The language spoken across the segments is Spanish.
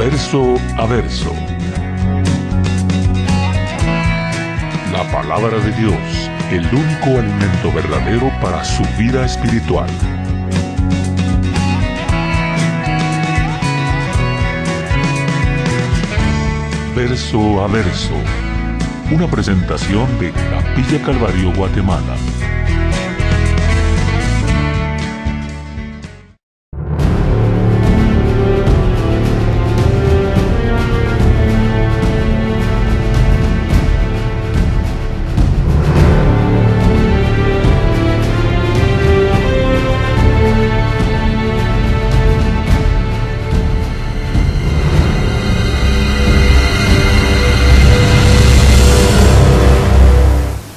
Verso a verso. La palabra de Dios, el único alimento verdadero para su vida espiritual. Verso a verso. Una presentación de Capilla Calvario, Guatemala.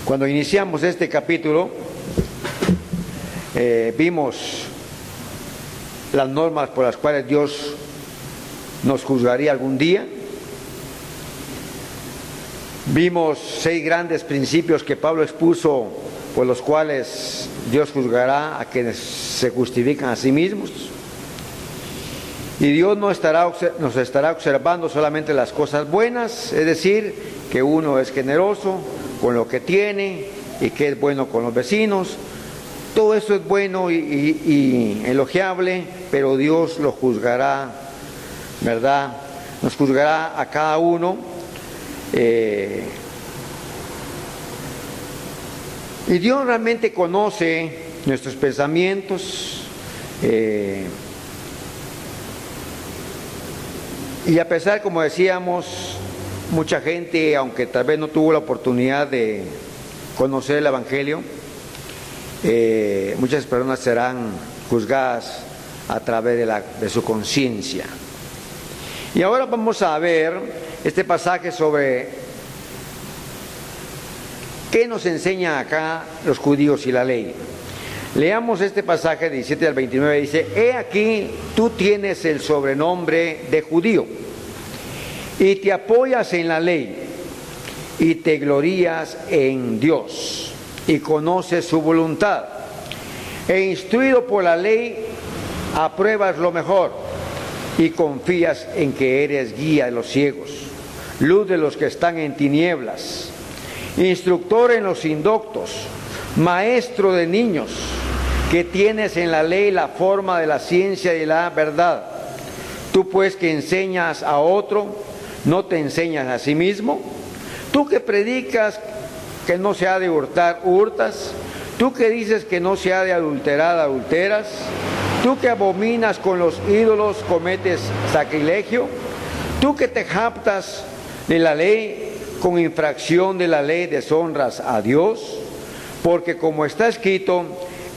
Cuando iniciamos este capítulo, vimos las normas por las cuales Dios nos juzgaría algún día. Vimos 6 grandes principios que Pablo expuso, por los cuales Dios juzgará a quienes se justifican a sí mismos. Y Dios nos estará observando solamente las cosas buenas, es decir, que uno es generoso con lo que tiene y que es bueno con los vecinos. Todo eso es bueno y elogiable, pero Dios lo juzgará, ¿verdad? Nos juzgará a cada uno. Y Dios realmente conoce nuestros pensamientos. Y a pesar, como decíamos, mucha gente, aunque tal vez no tuvo la oportunidad de conocer el Evangelio, muchas personas serán juzgadas a través de su conciencia. Y ahora vamos a ver este pasaje sobre qué nos enseña acá los judíos y la ley. Leamos este pasaje 17 al 29, dice: He aquí, tú tienes el sobrenombre de judío, y te apoyas en la ley, y te glorías en Dios, y conoces su voluntad, e instruido por la ley, apruebas lo mejor, y confías en que eres guía de los ciegos, luz de los que están en tinieblas, instructor en los indoctos, maestro de niños, que tienes en la ley la forma de la ciencia y la verdad. Tú pues que enseñas a otro, ¿no te enseñas a sí mismo? Tú que predicas que no se ha de hurtar, hurtas. Tú que dices que no se ha de adulterar, adulteras. Tú que abominas con los ídolos, cometes sacrilegio. Tú que te jactas de la ley, con infracción de la ley deshonras a Dios. Porque como está escrito,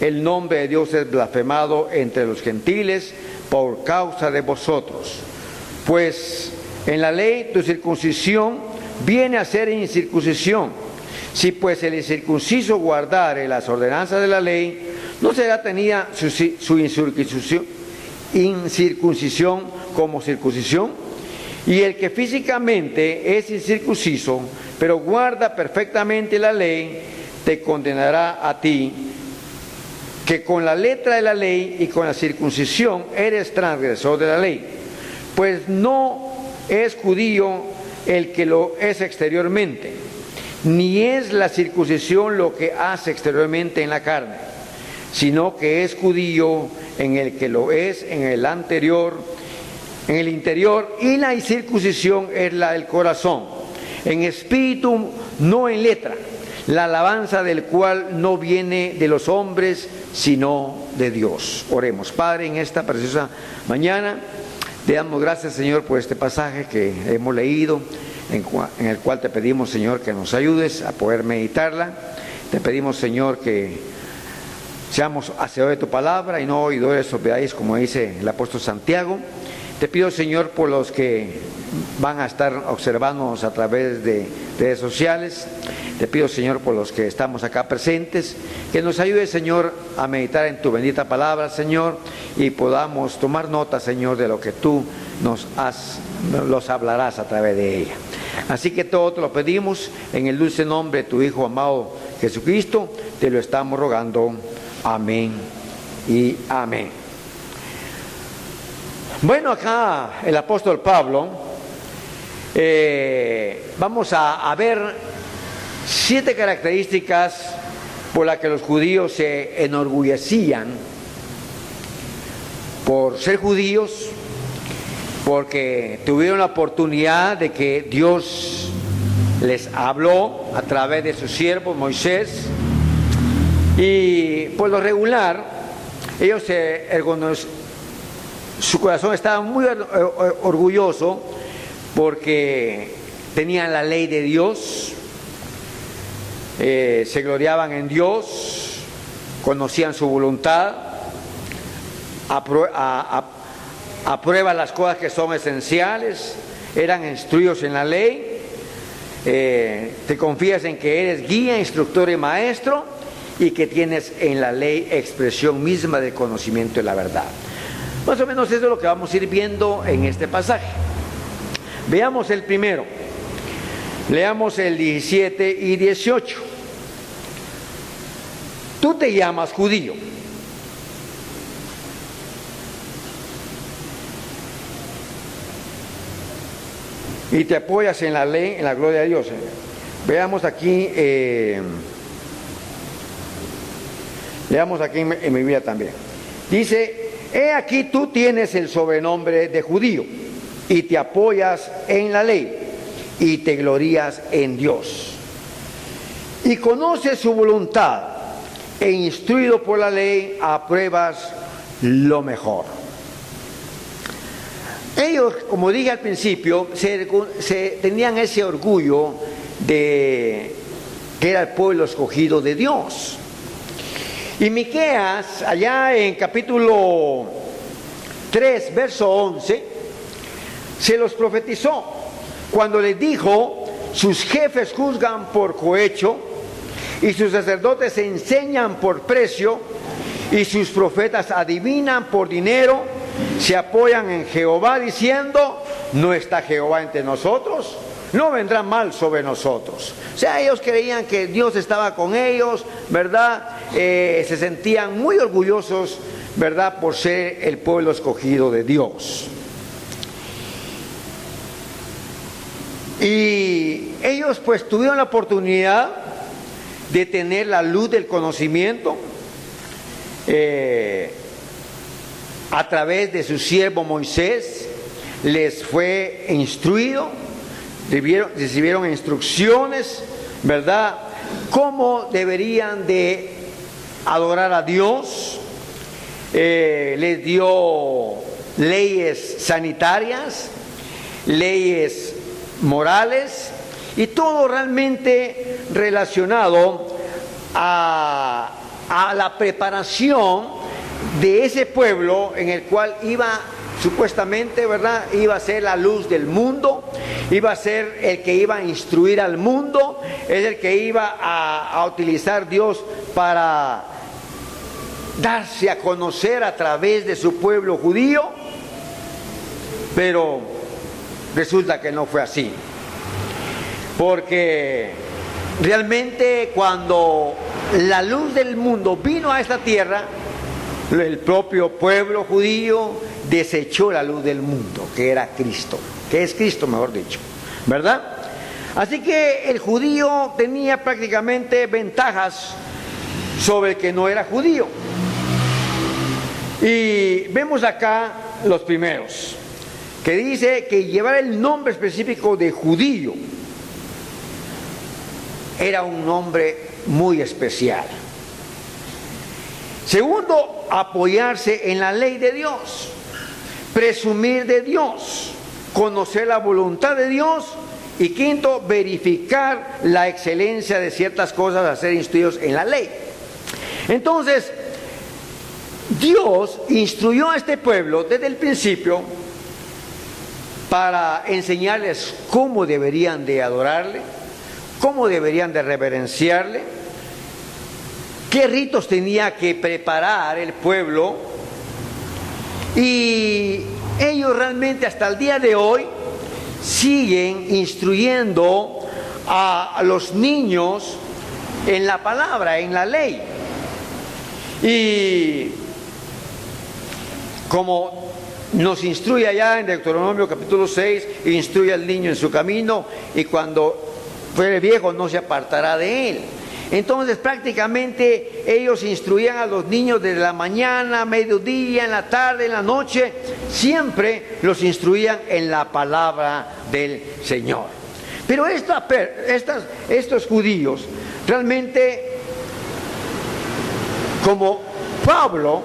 el nombre de Dios es blasfemado entre los gentiles por causa de vosotros. Pues en la ley tu circuncisión viene a ser incircuncisión. Si pues el incircunciso guardare las ordenanzas de la ley, no será tenida su incircuncisión como circuncisión. Y el que físicamente es incircunciso, pero guarda perfectamente la ley, te condenará a ti, que con la letra de la ley y con la circuncisión eres transgresor de la ley. Pues no es judío el que lo es exteriormente, ni es la circuncisión lo que hace exteriormente en la carne, sino que es judío en el que lo es en el interior, y la circuncisión es la del corazón, en espíritu, no en letra, la alabanza del cual no viene de los hombres, sino de Dios. Oremos. Padre, en esta preciosa mañana te damos gracias, Señor, por este pasaje que hemos leído, en el cual te pedimos, Señor, que nos ayudes a poder meditarla. Te pedimos, Señor, que seamos hacedores de tu palabra y no oidores olvidadizos, como dice el apóstol Santiago. Te pido, Señor, por los que van a estar observándonos a través de redes sociales. Te pido, Señor, por los que estamos acá presentes, que nos ayudes, Señor, a meditar en tu bendita palabra, Señor, y podamos tomar nota, Señor, de lo que tú los hablarás a través de ella. Así que todo te lo pedimos en el dulce nombre de tu Hijo amado Jesucristo, te lo estamos rogando. Amén y amén. Bueno, acá el apóstol Pablo, vamos a ver 7 características por las que los judíos se enorgullecían por ser judíos, porque tuvieron la oportunidad de que Dios les habló a través de su siervo Moisés, y por lo regular ellos su corazón estaba muy orgulloso porque tenían la ley de Dios, se gloriaban en Dios, conocían su voluntad, aprueban las cosas que son esenciales, eran instruidos en la ley, te confías en que eres guía, instructor y maestro, y que tienes en la ley expresión misma del conocimiento de la verdad. Más o menos eso es lo que vamos a ir viendo en este pasaje. Veamos el primero. Leamos el 17 y 18. Tú te llamas judío. Y te apoyas en la ley, en la gloria de Dios. Veamos aquí, leamos aquí en mi Biblia también. Dice: he aquí tú tienes el sobrenombre de judío y te apoyas en la ley y te glorías en Dios. Y conoces su voluntad e instruido por la ley apruebas lo mejor. Ellos, como dije al principio, tenían ese orgullo de que era el pueblo escogido de Dios. Y Miqueas, allá en capítulo 3, verso 11, se los profetizó cuando les dijo: sus jefes juzgan por cohecho y sus sacerdotes enseñan por precio y sus profetas adivinan por dinero, se apoyan en Jehová diciendo: no está Jehová entre nosotros, no vendrá mal sobre nosotros. O sea, ellos creían que Dios estaba con ellos, ¿verdad? Se sentían muy orgullosos, ¿verdad?, por ser el pueblo escogido de Dios. Y ellos pues tuvieron la oportunidad de tener la luz del conocimiento a través de su siervo Moisés. Les fue instruido, recibieron instrucciones, ¿verdad?, cómo deberían de adorar a Dios. Les dio leyes sanitarias, leyes morales y todo realmente relacionado a la preparación de ese pueblo en el cual iba supuestamente, ¿verdad?, iba a ser la luz del mundo, iba a ser el que iba a instruir al mundo, es el que iba a utilizar Dios para darse a conocer a través de su pueblo judío. Pero resulta que no fue así, porque realmente cuando la luz del mundo vino a esta tierra, el propio pueblo judío desechó la luz del mundo, que era Cristo, que es Cristo, mejor dicho, ¿verdad? Así que el judío tenía prácticamente ventajas sobre el que no era judío. Y vemos acá los primeros, que dice que llevar el nombre específico de judío era un nombre muy especial. Segundo, apoyarse en la ley de Dios, presumir de Dios, conocer la voluntad de Dios. Y quinto, verificar la excelencia de ciertas cosas a ser instruidos en la ley. Entonces, Dios instruyó a este pueblo desde el principio para enseñarles cómo deberían de adorarle, cómo deberían de reverenciarle, qué ritos tenía que preparar el pueblo. Y ellos realmente hasta el día de hoy siguen instruyendo a los niños en la palabra, en la ley. Y como nos instruye allá en Deuteronomio capítulo 6, instruye al niño en su camino y cuando fuere viejo no se apartará de él. Entonces prácticamente ellos instruían a los niños desde la mañana, mediodía, en la tarde, en la noche, siempre los instruían en la palabra del Señor. Pero estos judíos realmente, como Pablo,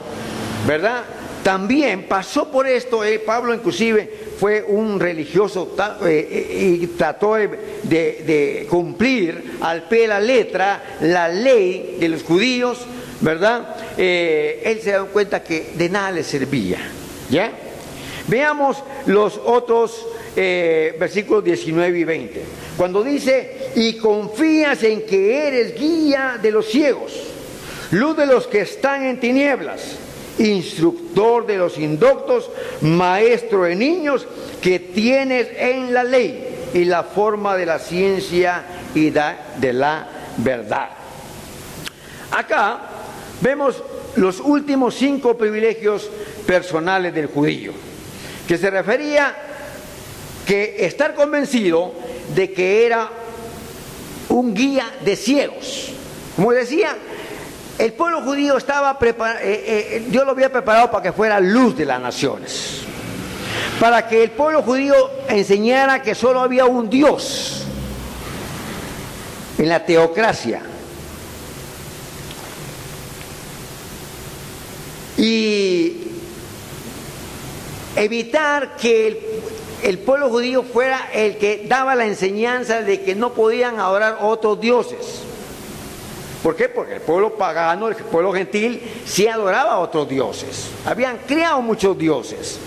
¿verdad?, también pasó por esto. Pablo inclusive fue un religioso y trató de cumplir al pie de la letra la ley de los judíos, ¿verdad? Él se dio cuenta que de nada le servía, ¿ya? Veamos los otros versículos 19 y 20. Cuando dice, y confías en que eres guía de los ciegos, luz de los que están en tinieblas, instructor de los indoctos, maestro de niños, que tienes en la ley y la forma de la ciencia y de la verdad. Acá vemos los últimos 5 privilegios personales del judío, que se refería que estar convencido de que era un guía de ciegos. Como decía, el pueblo judío estaba Dios lo había preparado para que fuera luz de las naciones, para que el pueblo judío enseñara que solo había un Dios en la teocracia, y evitar que el pueblo judío fuera el que daba la enseñanza de que no podían adorar otros dioses. ¿Por qué? Porque el pueblo pagano, el pueblo gentil, sí adoraba a otros dioses. Habían creado muchos dioses.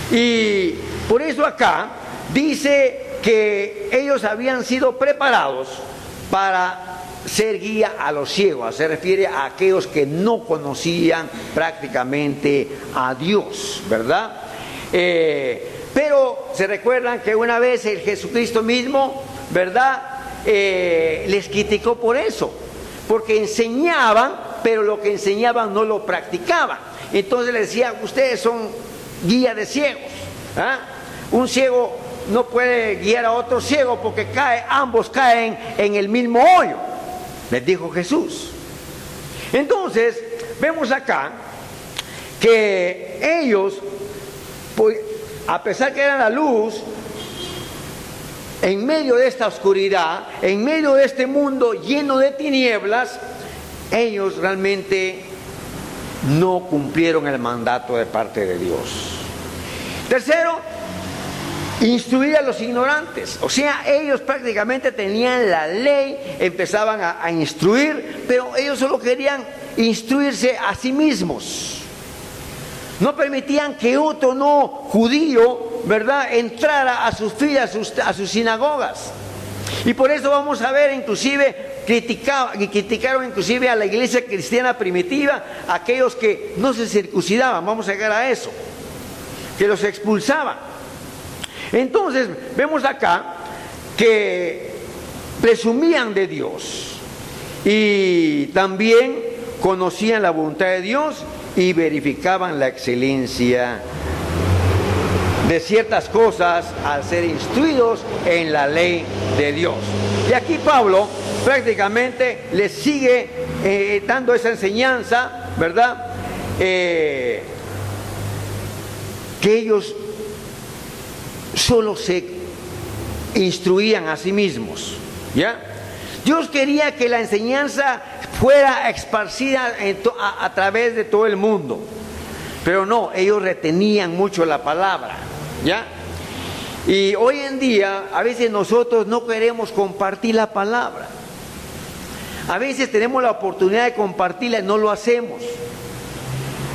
Y por eso acá dice que ellos habían sido preparados para ser guía a los ciegos. Se refiere a aquellos que no conocían prácticamente a Dios, ¿verdad? Pero se recuerdan que una vez el Jesucristo mismo, ¿verdad?, les criticó por eso. Porque enseñaban, pero lo que enseñaban no lo practicaban. Entonces les decía, ustedes son guía de ciegos, ¿ah? Un ciego no puede guiar a otro ciego porque ambos caen en el mismo hoyo, les dijo Jesús. Entonces vemos acá que ellos, pues, a pesar que eran la luz, en medio de esta oscuridad, en medio de este mundo lleno de tinieblas, ellos realmente no cumplieron el mandato de parte de Dios. Tercero, instruir a los ignorantes. O sea, ellos prácticamente tenían la ley, empezaban a instruir, pero ellos solo querían instruirse a sí mismos. No permitían que otro no judío, ¿verdad?, entrara a sus filas, a sus sinagogas. Y por eso vamos a ver, inclusive, criticaron inclusive a la iglesia cristiana primitiva, aquellos que no se circuncidaban, vamos a llegar a eso, que los expulsaban. Entonces, vemos acá que presumían de Dios y también conocían la voluntad de Dios y verificaban la excelencia de ciertas cosas al ser instruidos en la ley de Dios. Y aquí Pablo prácticamente les sigue dando esa enseñanza, ¿verdad? Que ellos solo se instruían a sí mismos, ¿ya? Dios quería que la enseñanza fuera esparcida a través de todo el mundo, pero no, ellos retenían mucho la palabra, ¿ya? Y hoy en día a veces nosotros no queremos compartir la palabra. A veces tenemos la oportunidad de compartirla y no lo hacemos.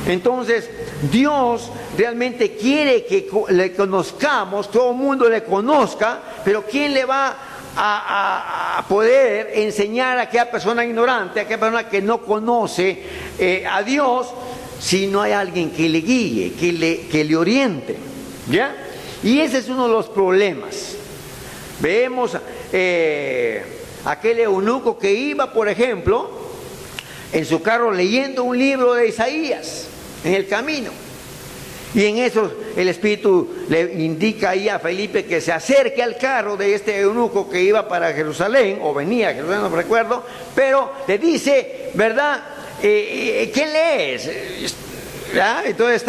Entonces Dios realmente quiere que le conozcamos, todo el mundo le conozca, pero ¿quién le va a poder enseñar a aquella persona ignorante, a aquella persona que no conoce a Dios, si no hay alguien que le guíe, que le oriente? ¿Ya? Y ese es uno de los problemas. Vemos aquel eunuco que iba, por ejemplo, en su carro leyendo un libro de Isaías en el camino, Y en eso el Espíritu le indica ahí a Felipe que se acerque al carro de este eunuco que iba para Jerusalén, o venía a Jerusalén, no recuerdo, pero le dice, ¿verdad? ¿Quién lees? ¿Ya? Entonces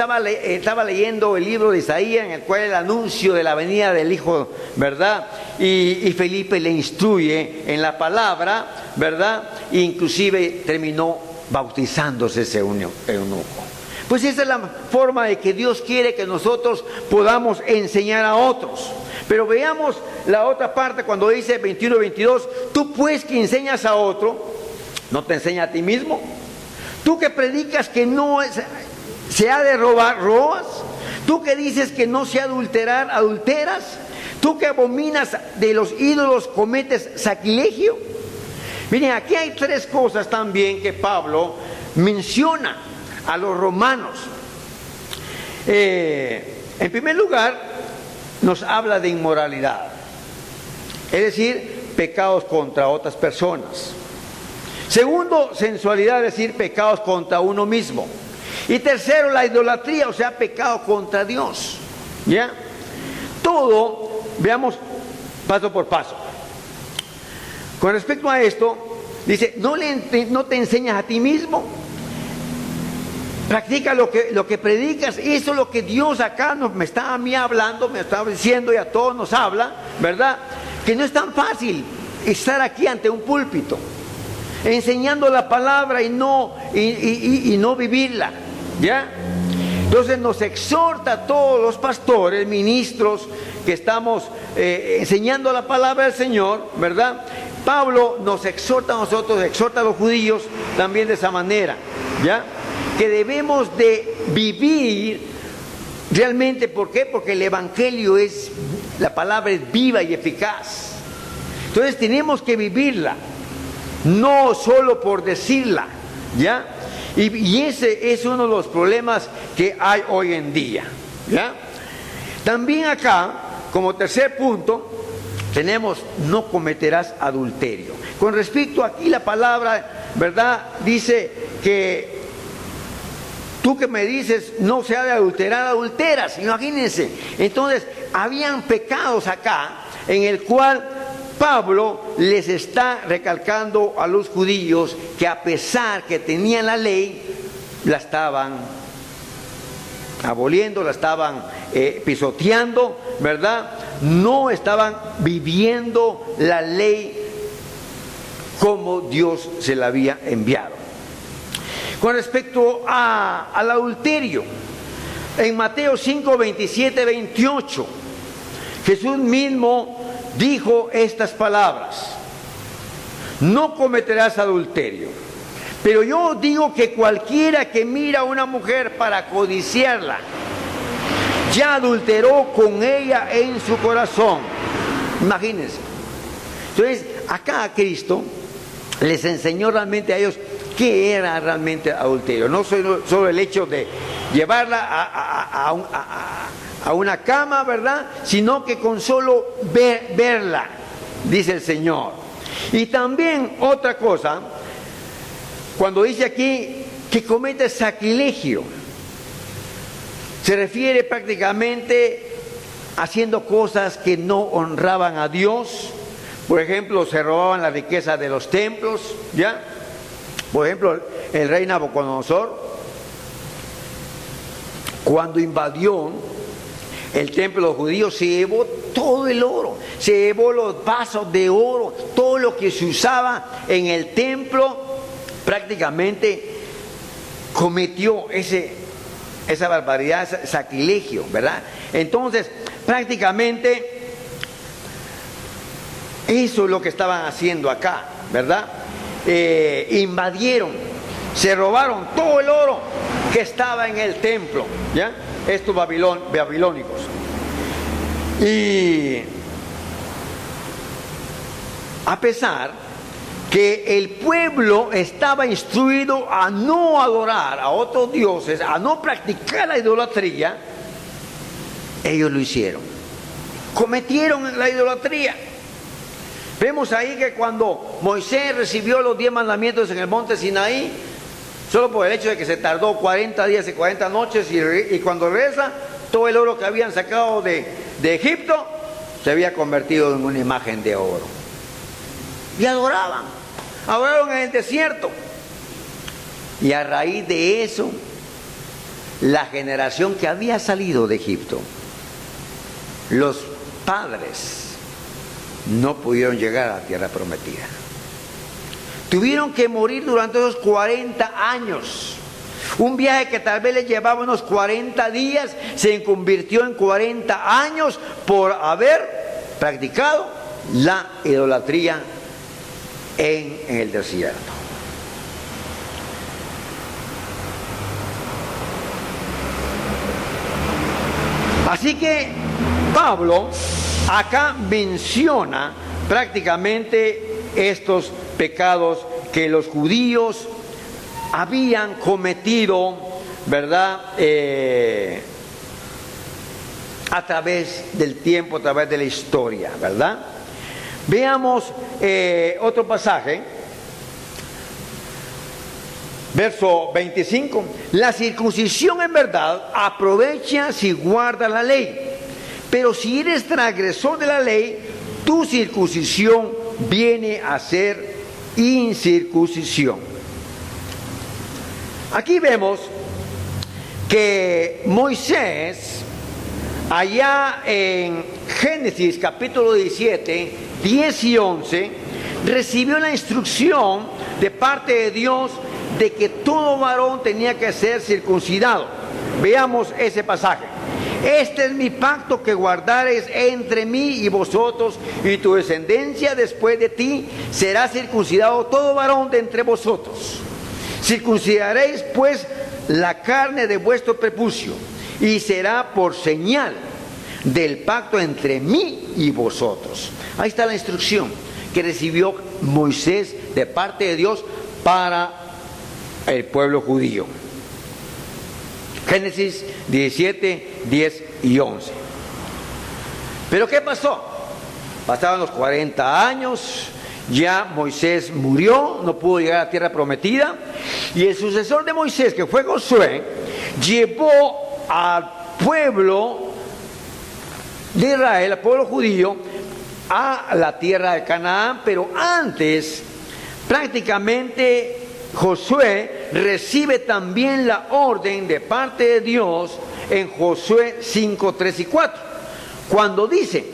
estaba leyendo el libro de Isaías, en el cual el anuncio de la venida del Hijo, ¿verdad? Y Felipe le instruye en la palabra, ¿verdad? E inclusive terminó bautizándose ese eunuco. Pues esa es la forma de que Dios quiere que nosotros podamos enseñar a otros. Pero veamos la otra parte cuando dice 21 y 22, tú pues que enseñas a otro, ¿no te enseña a ti mismo? Tú que predicas que no se ha de robar, robas. Tú que dices que no se ha de adulterar, adulteras. Tú que abominas de los ídolos, cometes sacrilegio. Miren, aquí hay tres cosas también que Pablo menciona a los romanos. En primer lugar, nos habla de inmoralidad, es decir, pecados contra otras personas. Segundo, sensualidad, es decir, pecados contra uno mismo. Y tercero, la idolatría, o sea, pecado contra Dios. ¿Ya? Todo, veamos paso por paso. Con respecto a esto, dice, no te enseñas a ti mismo. Practica lo que predicas. Eso es lo que Dios acá me está a mí hablando, me está diciendo, y a todos nos habla, ¿verdad? Que no es tan fácil estar aquí ante un púlpito enseñando la palabra y no vivirla, ¿ya? Entonces nos exhorta a todos los pastores, ministros que estamos enseñando la palabra del Señor, ¿verdad? Pablo nos exhorta a nosotros, exhorta a los judíos también de esa manera, ¿ya? Que debemos de vivir realmente. ¿Por qué? Porque el Evangelio la palabra es viva y eficaz. Entonces tenemos que vivirla, no solo por decirla, ¿ya? Y ese es uno de los problemas que hay hoy en día, ¿ya? También acá, como tercer punto, tenemos no cometerás adulterio. Con respecto aquí la palabra, ¿verdad? Dice que tú que me dices no se ha de adulterar, adulteras, imagínense. Entonces, habían pecados acá en el cual Pablo les está recalcando a los judíos que a pesar que tenían la ley, la estaban aboliendo, la estaban pisoteando, ¿verdad? No estaban viviendo la ley como Dios se la había enviado. Con respecto al adulterio, en Mateo 5, 27, 28, Jesús mismo dijo estas palabras: no cometerás adulterio, pero yo digo que cualquiera que mira a una mujer para codiciarla, ya adulteró con ella en su corazón. Imagínense. Entonces, acá Cristo les enseñó realmente a ellos qué era realmente adulterio. No solo el hecho de llevarla a una cama, ¿verdad? Sino que con solo verla, dice el Señor. Y también otra cosa, cuando dice aquí que comete sacrilegio, se refiere prácticamente haciendo cosas que no honraban a Dios. Por ejemplo, se robaban la riqueza de los templos, ¿ya? Por ejemplo, el rey Nabucodonosor, cuando invadió el templo de los judíos, se llevó todo el oro, se llevó los vasos de oro, todo lo que se usaba en el templo, prácticamente cometió esa barbaridad, ese sacrilegio, ¿verdad? Entonces, prácticamente eso es lo que estaban haciendo acá, ¿verdad? Invadieron, se robaron todo el oro que estaba en el templo, ¿ya? Estos babilónicos. Y a pesar que el pueblo estaba instruido a no adorar a otros dioses, a no practicar la idolatría, ellos lo hicieron. Cometieron la idolatría. Vemos ahí que cuando Moisés recibió los 10 mandamientos en el monte Sinaí, solo por el hecho de que se tardó 40 días y 40 noches y cuando regresa, todo el oro que habían sacado de Egipto se había convertido en una imagen de oro. Y adoraban en el desierto. Y a raíz de eso, la generación que había salido de Egipto, los padres no pudieron llegar a la tierra prometida. Tuvieron que morir durante esos 40 años. Un viaje que tal vez les llevaba unos 40 días, se convirtió en 40 años por haber practicado la idolatría en el desierto. Así que Pablo acá menciona prácticamente estos pecados que los judíos habían cometido, ¿verdad? A través del tiempo, a través de la historia, ¿verdad? Veamos otro pasaje, verso 25. La circuncisión en verdad aprovecha si guarda la ley, pero si eres transgresor de la ley, tu circuncisión viene a ser incircuncisión. Aquí vemos que Moisés, allá en Génesis capítulo 17, 10 y 11, recibió la instrucción de parte de Dios de que todo varón tenía que ser circuncidado. Veamos ese pasaje. Este es mi pacto que guardares entre mí y vosotros, y tu descendencia después de ti será circuncidado todo varón de entre vosotros. Circuncidaréis pues la carne de vuestro prepucio, y será por señal del pacto entre mí y vosotros. Ahí está la instrucción que recibió Moisés de parte de Dios para el pueblo judío. Génesis 17, 10 y 11. Pero ¿qué pasó? Pasaban los 40 años, ya Moisés murió, no pudo llegar a la tierra prometida, y el sucesor de Moisés, que fue Josué, llevó al pueblo de Israel, al pueblo judío, a la tierra de Canaán. Pero antes, prácticamente, Josué recibe también la orden de parte de Dios en Josué 5, 3 y 4, cuando dice: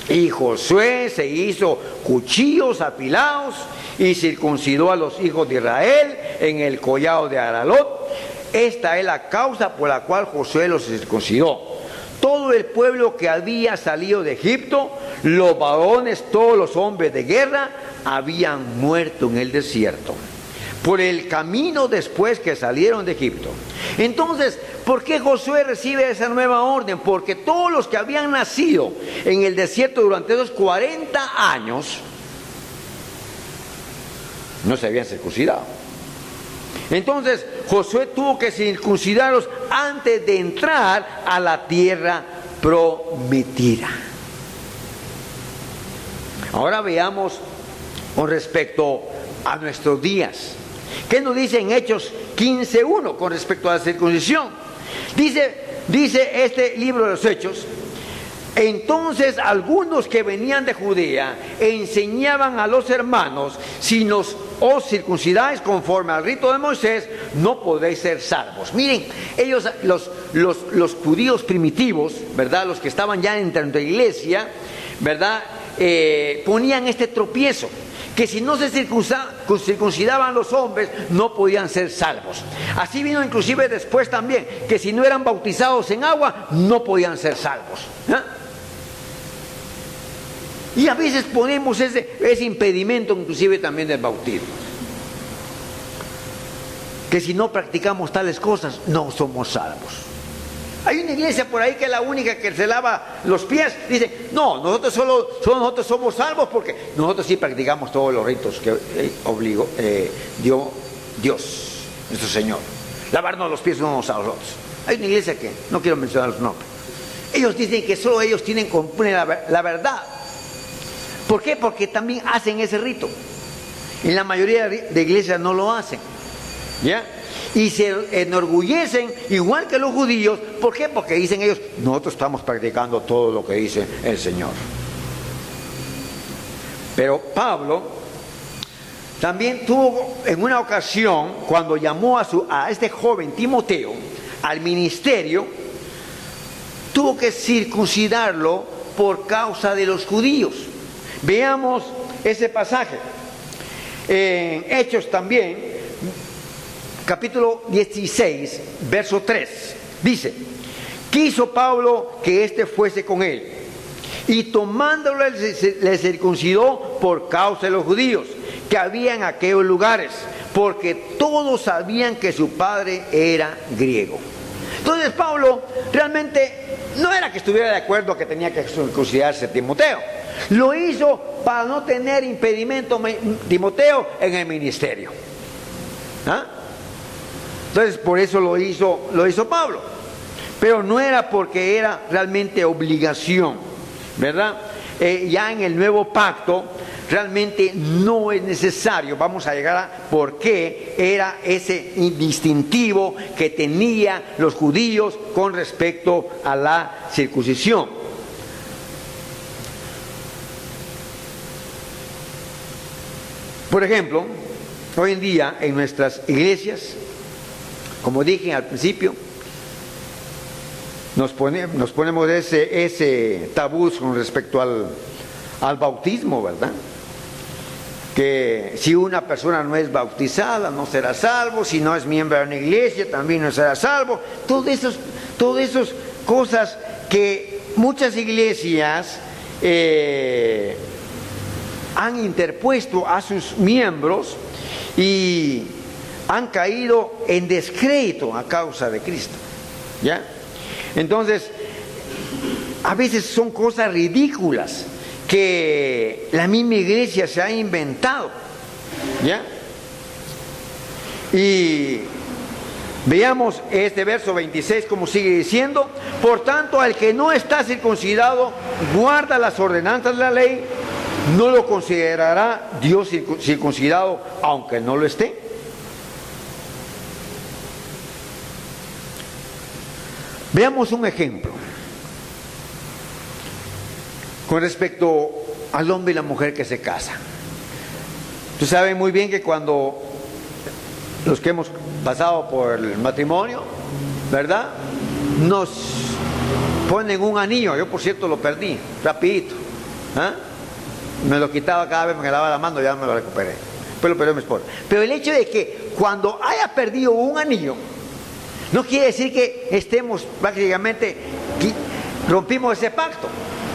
y Josué se hizo cuchillos afilados y circuncidó a los hijos de Israel en el collado de Aralot. Esta es la causa por la cual Josué los circuncidó. Todo el pueblo que había salido de Egipto, los varones, todos los hombres de guerra, habían muerto en el desierto, por el camino después que salieron de Egipto. Entonces, ¿por qué Josué recibe esa nueva orden? Porque todos los que habían nacido en el desierto durante esos 40 años no se habían circuncidado. Entonces, Josué tuvo que circuncidarlos antes de entrar a la tierra prometida. Ahora veamos con respecto a nuestros días. ¿Qué nos dice en Hechos 15:1 con respecto a la circuncisión? Dice este libro de los Hechos: entonces algunos que venían de Judea enseñaban a los hermanos: si os circuncidáis conforme al rito de Moisés, no podéis ser salvos. Miren, ellos, los judíos primitivos, ¿verdad?, los que estaban ya dentro de la iglesia, ¿verdad?, ponían este tropiezo, que si no se circuncidaban los hombres, no podían ser salvos. Así vino inclusive después también, que si no eran bautizados en agua, no podían ser salvos. Y a veces ponemos ese impedimento inclusive también del bautismo, que si no practicamos tales cosas, no somos salvos. Hay una iglesia por ahí que es la única que se lava los pies. Dice: no, nosotros solo nosotros somos salvos porque nosotros sí practicamos todos los ritos que dio Dios, nuestro Señor. Lavarnos los pies unos a los otros. Hay una iglesia que, no quiero mencionar los nombres, ellos dicen que solo ellos tienen que cumplir la verdad. ¿Por qué? Porque también hacen ese rito. Y la mayoría de iglesias no lo hacen. ¿ya? Y se enorgullecen igual que los judíos. ¿Por qué? Porque dicen ellos, nosotros estamos practicando todo lo que dice el Señor. Pero Pablo también tuvo en una ocasión, cuando llamó a este joven Timoteo al ministerio, tuvo que circuncidarlo por causa de los judíos. Veamos ese pasaje. En Hechos también, capítulo 16, verso 3, dice: quiso Pablo que éste fuese con él, y tomándolo le circuncidó por causa de los judíos que había en aquellos lugares, porque todos sabían que su padre era griego. Entonces Pablo realmente no era que estuviera de acuerdo que tenía que circuncidarse Timoteo. Lo hizo para no tener impedimento Timoteo en el ministerio. ¿Ah? Entonces por eso lo hizo Pablo. Pero no era porque era realmente obligación, ¿verdad? Ya en el nuevo pacto realmente no es necesario. Vamos a llegar a por qué era ese distintivo que tenían los judíos con respecto a la circuncisión. Por ejemplo, hoy en día en nuestras iglesias, como dije al principio, nos ponemos ese tabú con respecto al bautismo, ¿verdad? Que si una persona no es bautizada no será salvo, si no es miembro de una iglesia también no será salvo. Todas esas cosas que muchas iglesias han interpuesto a sus miembros y han caído en descrédito a causa de Cristo, ¿ya? Entonces, a veces son cosas ridículas que la misma iglesia se ha inventado, ¿ya? Y veamos este verso 26 como sigue diciendo: por tanto, al que no está circuncidado guarda las ordenanzas de la ley, no lo considerará Dios circuncidado aunque no lo esté. Veamos un ejemplo con respecto al hombre y la mujer que se casan. Tú sabes muy bien que cuando los que hemos pasado por el matrimonio, ¿verdad?, nos ponen un anillo. Yo, por cierto, lo perdí rapidito, ¿ah? Me lo quitaba cada vez que me lavaba la mano, ya me lo recuperé. Después lo perdió mi esposa. Pero el hecho de que cuando haya perdido un anillo, no quiere decir que estemos prácticamente, rompimos ese pacto,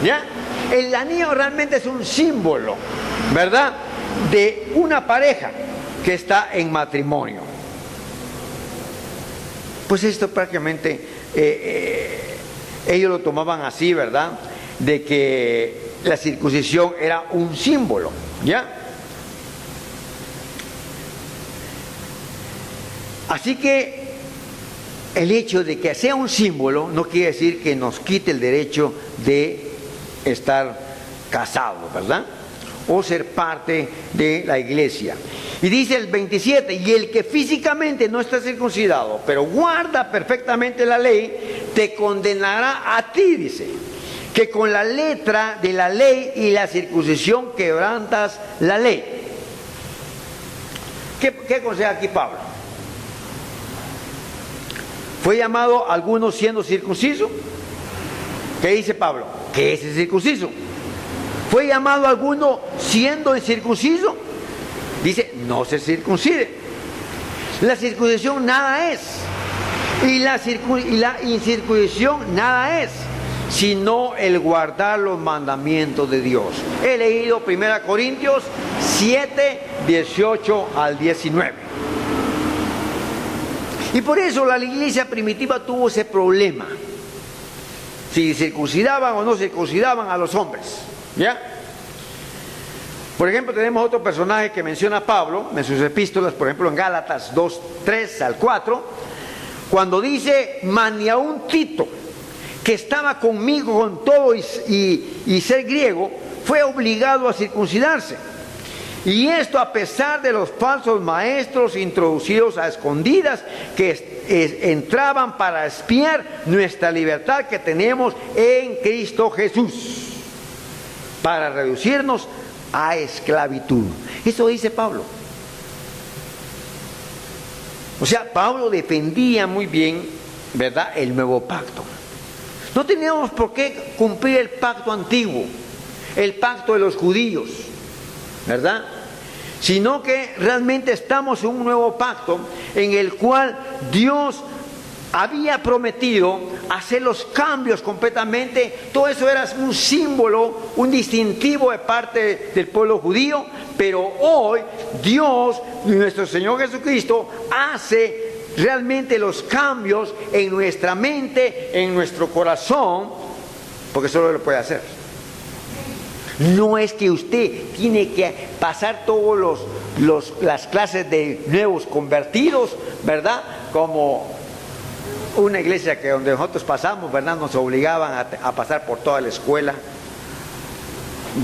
¿ya? El anillo realmente es un símbolo, ¿verdad?, de una pareja que está en matrimonio. Pues esto prácticamente ellos lo tomaban así, ¿verdad?, de que la circuncisión era un símbolo, ¿ya? Así que el hecho de que sea un símbolo no quiere decir que nos quite el derecho de estar casados, ¿verdad?, o ser parte de la iglesia. Y dice el 27: y el que físicamente no está circuncidado, pero guarda perfectamente la ley, te condenará a ti, dice, que con la letra de la ley y la circuncisión quebrantas la ley. ¿Qué aconseja aquí Pablo? ¿Fue llamado alguno siendo circunciso? ¿Qué dice Pablo? ¿Qué es el circunciso? ¿Fue llamado alguno siendo incircunciso? Dice, no se circuncide. La circuncisión nada es, y la incircuncisión nada es, sino el guardar los mandamientos de Dios. He leído 1 Corintios 7, 18 al 19. Y por eso la iglesia primitiva tuvo ese problema, si circuncidaban o no circuncidaban a los hombres, ¿ya? Por ejemplo, tenemos otro personaje que menciona Pablo en sus epístolas, por ejemplo en Gálatas 2, 3 al 4, cuando dice: mas ni aun Tito, que estaba conmigo con todo y ser griego, fue obligado a circuncidarse. Y esto a pesar de los falsos maestros introducidos a escondidas que entraban para espiar nuestra libertad que tenemos en Cristo Jesús, para reducirnos a esclavitud. Eso dice Pablo. O sea, Pablo defendía muy bien, ¿verdad?, el nuevo pacto. No teníamos por qué cumplir el pacto antiguo, el pacto de los judíos, ¿verdad? Sino que realmente estamos en un nuevo pacto en el cual Dios había prometido hacer los cambios completamente. Todo eso era un símbolo, un distintivo de parte del pueblo judío, pero hoy Dios, nuestro Señor Jesucristo, hace realmente los cambios en nuestra mente, en nuestro corazón, porque solo lo puede hacer. No es que usted tiene que pasar todas las clases de nuevos convertidos, ¿verdad? Como una iglesia que donde nosotros pasamos, ¿verdad?, nos obligaban a pasar por toda la escuela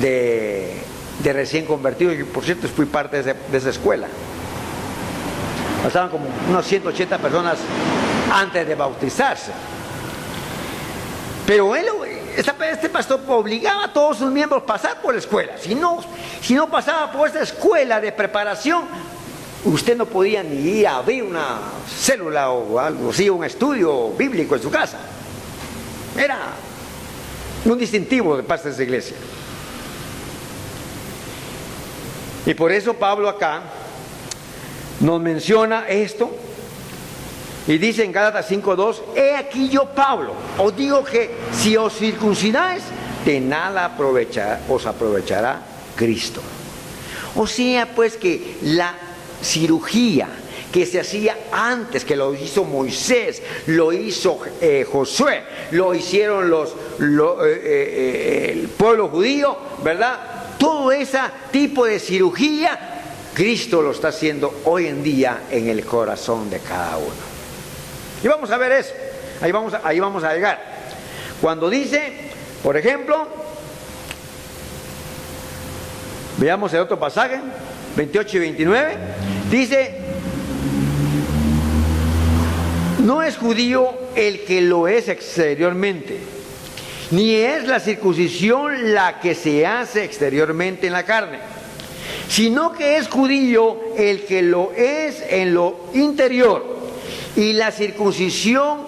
de recién convertidos. Y por cierto, fui parte de esa escuela. Pasaban como unos 180 personas antes de bautizarse. Pero este pastor obligaba a todos sus miembros a pasar por la escuela. Si no pasaba por esta escuela de preparación, usted no podía ni ir a abrir una célula o algo así, un estudio bíblico en su casa. Era un distintivo de parte de esa iglesia. Y por eso Pablo acá nos menciona esto y dice en Gálatas 5:2: he aquí yo, Pablo, os digo que si os circuncidáis, de nada os aprovechará Cristo. O sea, pues, que la cirugía que se hacía antes, que lo hizo Moisés, lo hizo Josué, lo hicieron el pueblo judío, ¿verdad? Todo ese tipo de cirugía, Cristo lo está haciendo hoy en día en el corazón de cada uno. Y vamos a ver eso, ahí vamos a llegar. Cuando dice, por ejemplo, veamos el otro pasaje, 28 y 29, dice: no es judío el que lo es exteriormente, ni es la circuncisión la que se hace exteriormente en la carne, sino que es judío el que lo es en lo interior, y la circuncisión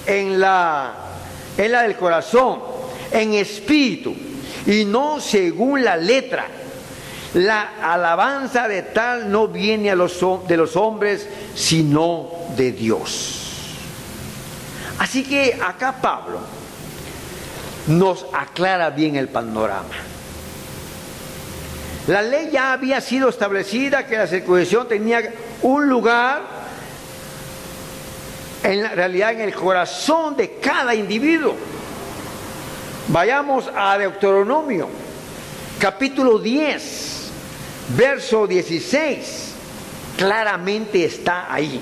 en la del corazón, en espíritu, y no según la letra. La alabanza de tal no viene de los hombres, sino de Dios. Así que acá Pablo nos aclara bien el panorama. La ley ya había sido establecida que la circuncisión tenía un lugar, en la realidad, en el corazón de cada individuo. Vayamos a Deuteronomio, capítulo 10, verso 16. Claramente está ahí.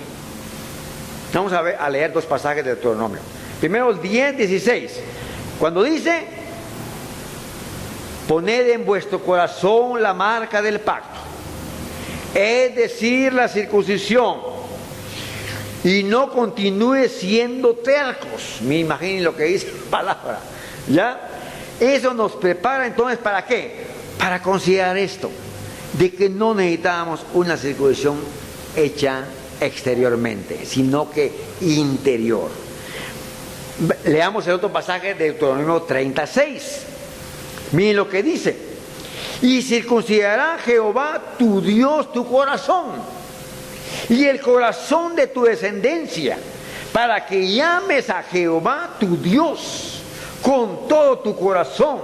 Vamos a leer dos pasajes de Deuteronomio. Primero el 10, 16. Cuando dice: poned en vuestro corazón la marca del pacto, es decir, la circuncisión, y no continúe siendo tercos. Me imagino lo que dice la palabra, ¿ya? Eso nos prepara entonces, ¿para qué? Para considerar esto, de que no necesitábamos una circuncisión hecha exteriormente, sino que interior. Leamos el otro pasaje de Deuteronomio 36. Miren lo que dice: y circuncidará Jehová tu Dios tu corazón y el corazón de tu descendencia, para que llames a Jehová tu Dios con todo tu corazón,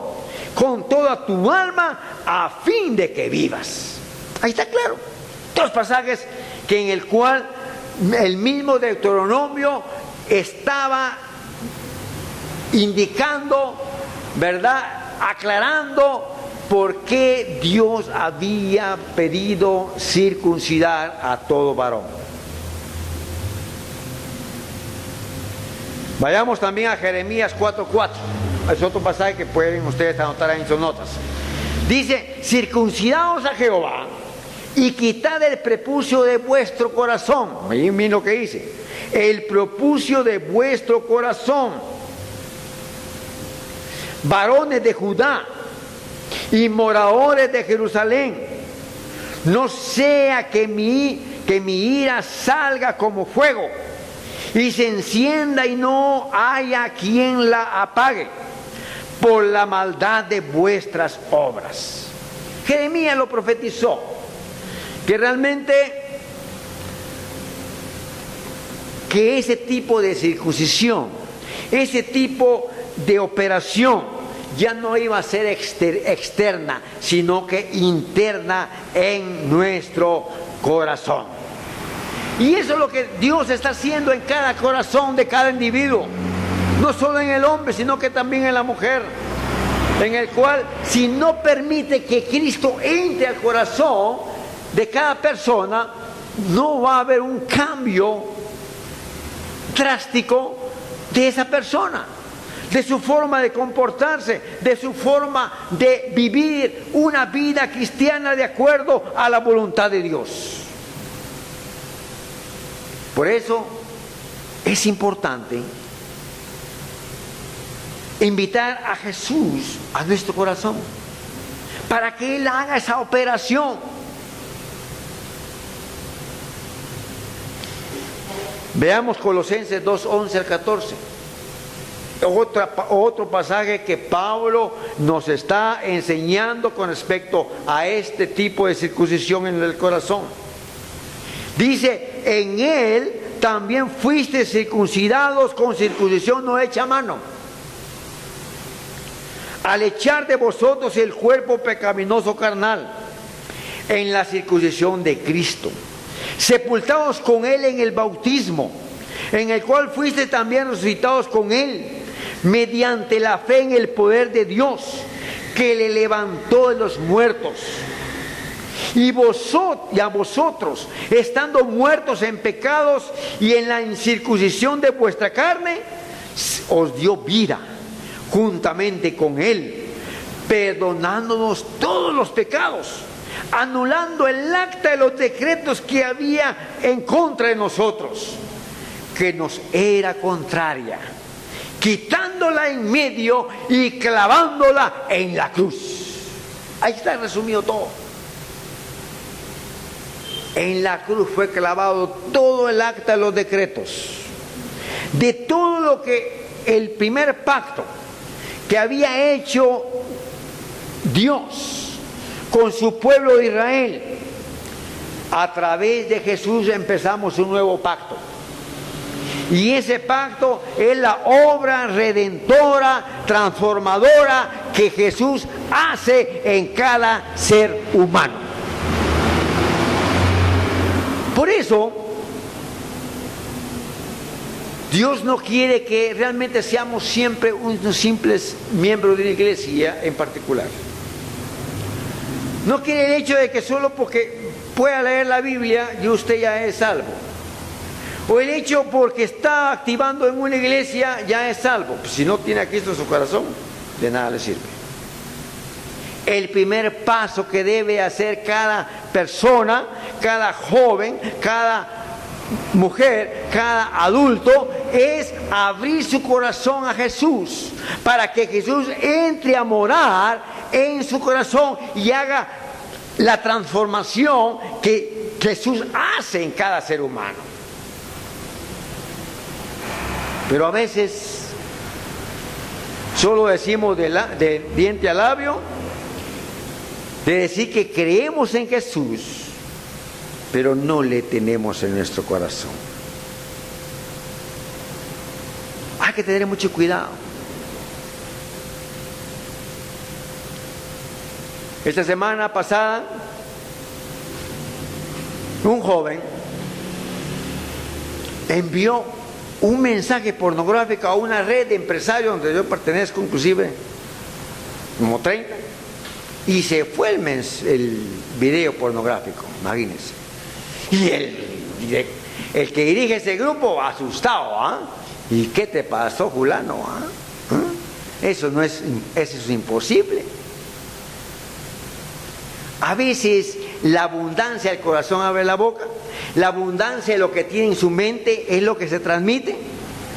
con toda tu alma, a fin de que vivas. Ahí está claro. Dos pasajes que en el cual el mismo Deuteronomio estaba indicando, ¿verdad?, aclarando por qué Dios había pedido circuncidar a todo varón. Vayamos también a Jeremías 4:4. Es otro pasaje que pueden ustedes anotar ahí en sus notas. Dice, circuncidaos a Jehová y quitad el prepucio de vuestro corazón. Ahí miren lo que dice, el prepucio de vuestro corazón, varones de Judá y moradores de Jerusalén, no sea que mi ira salga como fuego y se encienda y no haya quien la apague por la maldad de vuestras obras. Jeremías lo profetizó, que realmente que ese tipo de circuncisión, ese tipo de operación ya no iba a ser externa, sino que interna en nuestro corazón. Y eso es lo que Dios está haciendo en cada corazón de cada individuo, no solo en el hombre, sino que también en la mujer, en el cual, si no permite que Cristo entre al corazón de cada persona, no va a haber un cambio drástico de esa persona, de su forma de comportarse, de su forma de vivir una vida cristiana de acuerdo a la voluntad de Dios. Por eso es importante invitar a Jesús a nuestro corazón, para que Él haga esa operación. Veamos Colosenses 2, 11 al 14. Otro pasaje que Pablo nos está enseñando con respecto a este tipo de circuncisión en el corazón. Dice, en Él también fuiste circuncidados con circuncisión no hecha a mano, al echar de vosotros el cuerpo pecaminoso carnal en la circuncisión de Cristo, sepultados con Él en el bautismo, en el cual fuiste también resucitados con Él, mediante la fe en el poder de Dios, que le levantó de los muertos. Y a vosotros, estando muertos en pecados y en la incircuncisión de vuestra carne, os dio vida juntamente con Él, perdonándonos todos los pecados, anulando el acta de los decretos que había en contra de nosotros, que nos era contraria, quitándola en medio y clavándola en la cruz. Ahí está resumido todo. En la cruz fue clavado todo el acta de los decretos, de todo lo que el primer pacto que había hecho Dios con su pueblo de Israel. A través de Jesús empezamos un nuevo pacto. Y ese pacto es la obra redentora, transformadora que Jesús hace en cada ser humano. Por eso, Dios no quiere que realmente seamos siempre unos simples miembros de una iglesia en particular. No quiere el hecho de que solo porque pueda leer la Biblia y usted ya es salvo. O el hecho porque está activando en una iglesia ya es salvo. Pues si no tiene a Cristo en su corazón, de nada le sirve. El primer paso que debe hacer cada persona, cada joven, cada mujer, cada adulto, es abrir su corazón a Jesús, para que Jesús entre a morar en su corazón y haga la transformación que Jesús hace en cada ser humano. Pero a veces solo decimos de diente a labio, de decir que creemos en Jesús, pero no le tenemos en nuestro corazón. Hay que tener mucho cuidado. Esta semana pasada, un joven envió un mensaje pornográfico a una red de empresarios donde yo pertenezco, inclusive como 30, y se fue el video pornográfico, imagínense. Y el que dirige ese grupo, asustado, ¿ah? ¿Y qué te pasó, fulano? ¿Ah? Eso es imposible. A veces la abundancia del corazón abre la boca, la abundancia de lo que tiene en su mente es lo que se transmite,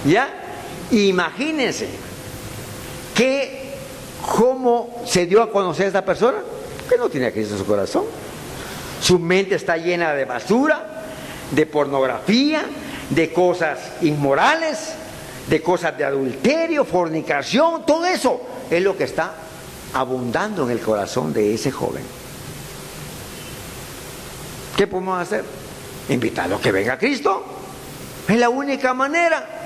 ¿ya? Imagínense cómo se dio a conocer a esta persona, que no tiene Cristo en su corazón. Su mente está llena de basura, de pornografía, de cosas inmorales, de cosas de adulterio, fornicación, todo eso es lo que está abundando en el corazón de ese joven. ¿Qué podemos hacer? Invitarlo a que venga a Cristo. Es la única manera.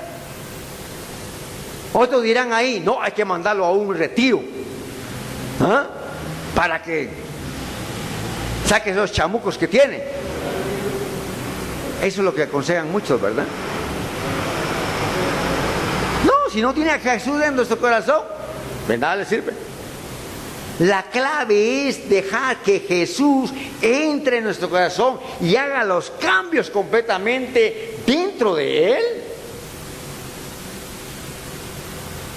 Otros dirán ahí, no, hay que mandarlo a un retiro, ¿ah?, para que saque esos chamucos que tiene. Eso es lo que aconsejan muchos, ¿verdad? No, si no tiene a Jesús en nuestro corazón, de nada le sirve. La clave es dejar que Jesús entre en nuestro corazón y haga los cambios completamente dentro de él.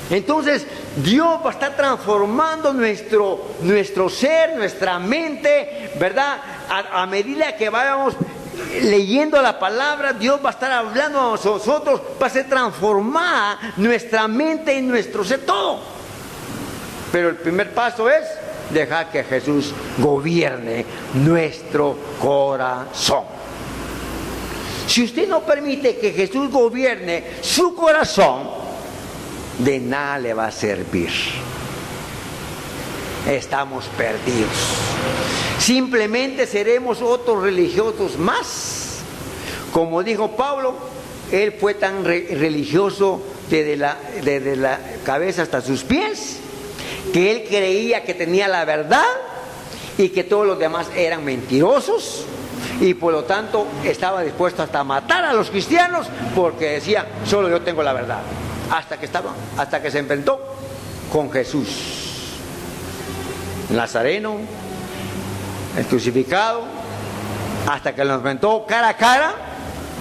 Entonces Dios va a estar transformando nuestro ser, nuestra mente, ¿verdad? A medida que vayamos leyendo la palabra, Dios va a estar hablando a nosotros, va a ser transformada nuestra mente y nuestro ser, todo. Pero el primer paso es dejar que Jesús gobierne nuestro corazón. Si usted no permite que Jesús gobierne su corazón, de nada le va a servir. Estamos perdidos. Simplemente seremos otros religiosos más. Como dijo Pablo, él fue tan religioso desde la cabeza hasta sus pies, que él creía que tenía la verdad y que todos los demás eran mentirosos, y por lo tanto estaba dispuesto hasta a matar a los cristianos porque decía, solo yo tengo la verdad. Hasta que se enfrentó con Jesús Nazareno, el crucificado, hasta que lo enfrentó cara a cara,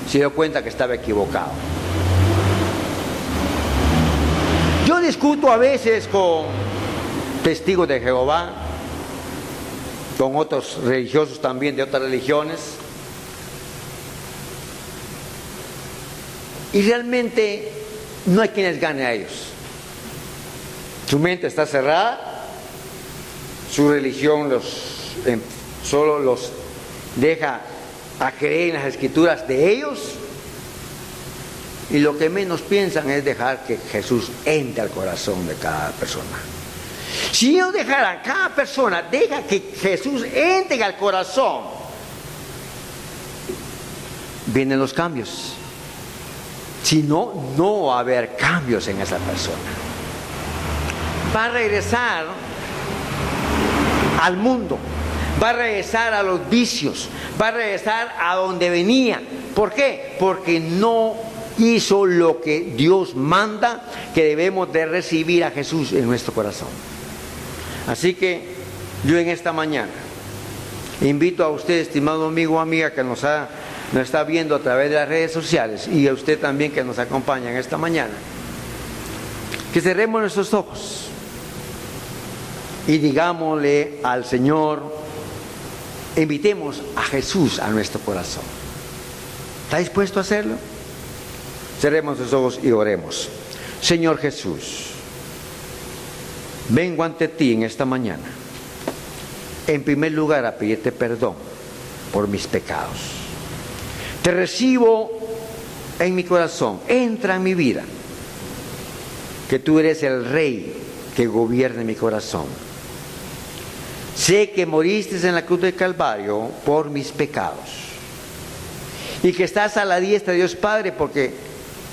se dio cuenta que estaba equivocado. Yo discuto a veces con testigos de Jehová, con otros religiosos también de otras religiones, y realmente no hay quienes gane a ellos. Su mente está cerrada, su religión solo los deja a creer en las escrituras de ellos, y lo que menos piensan es dejar que Jesús entre al corazón de cada persona. Si ellos dejaran, cada persona deja que Jesús entre al corazón, vienen los cambios. Si no, no va a haber cambios en esa persona. Va a regresar al mundo, va a regresar a los vicios, va a regresar a donde venía. ¿Por qué? Porque no hizo lo que Dios manda, que debemos de recibir a Jesús en nuestro corazón. Así que yo en esta mañana invito a usted, estimado amigo o amiga, que nos está viendo a través de las redes sociales, y a usted también que nos acompaña en esta mañana, que cerremos nuestros ojos y digámosle al Señor, invitemos a Jesús a nuestro corazón. ¿Está dispuesto a hacerlo? Cerremos los ojos y oremos. Señor Jesús, vengo ante ti en esta mañana, en primer lugar a pedirte perdón por mis pecados. Te recibo en mi corazón, entra en mi vida, que tú eres el Rey que gobierna mi corazón. Sé que moriste en la cruz del Calvario por mis pecados, y que estás a la diestra de Dios Padre porque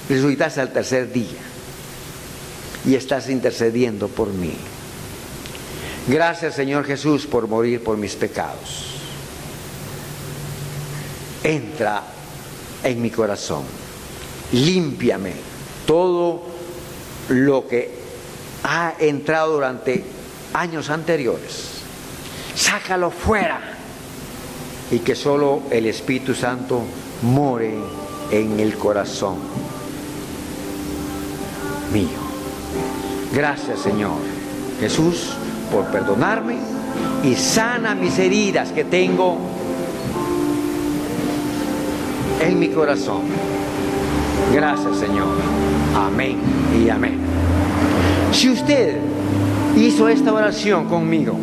resucitaste al tercer día y estás intercediendo por mí. Gracias, Señor Jesús, por morir por mis pecados. Entra en mi corazón, límpiame todo lo que ha entrado durante años anteriores, sácalo fuera, y que solo el Espíritu Santo more en el corazón mío. Gracias, Señor Jesús, por perdonarme y sana mis heridas que tengo en mi corazón. Gracias, Señor. Amén y amén. Si usted hizo esta oración conmigo,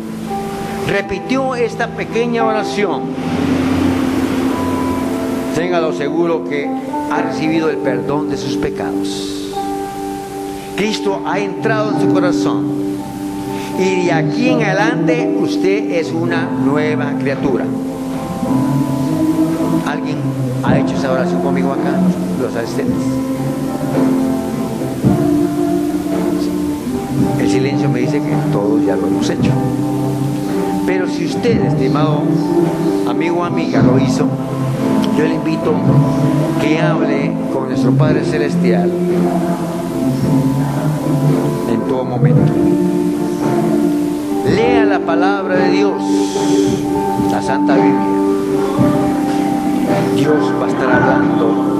repitió esta pequeña oración, téngalo seguro que ha recibido el perdón de sus pecados. Cristo ha entrado en su corazón y de aquí en adelante usted es una nueva criatura. ¿Alguien ha hecho esa oración conmigo acá? Los asistentes. El silencio me dice que todos ya lo hemos hecho. Pero si usted, estimado amigo o amiga, lo hizo, yo le invito que hable con nuestro Padre Celestial en todo momento. Lea la palabra de Dios, la Santa Biblia. Dios va a estar hablando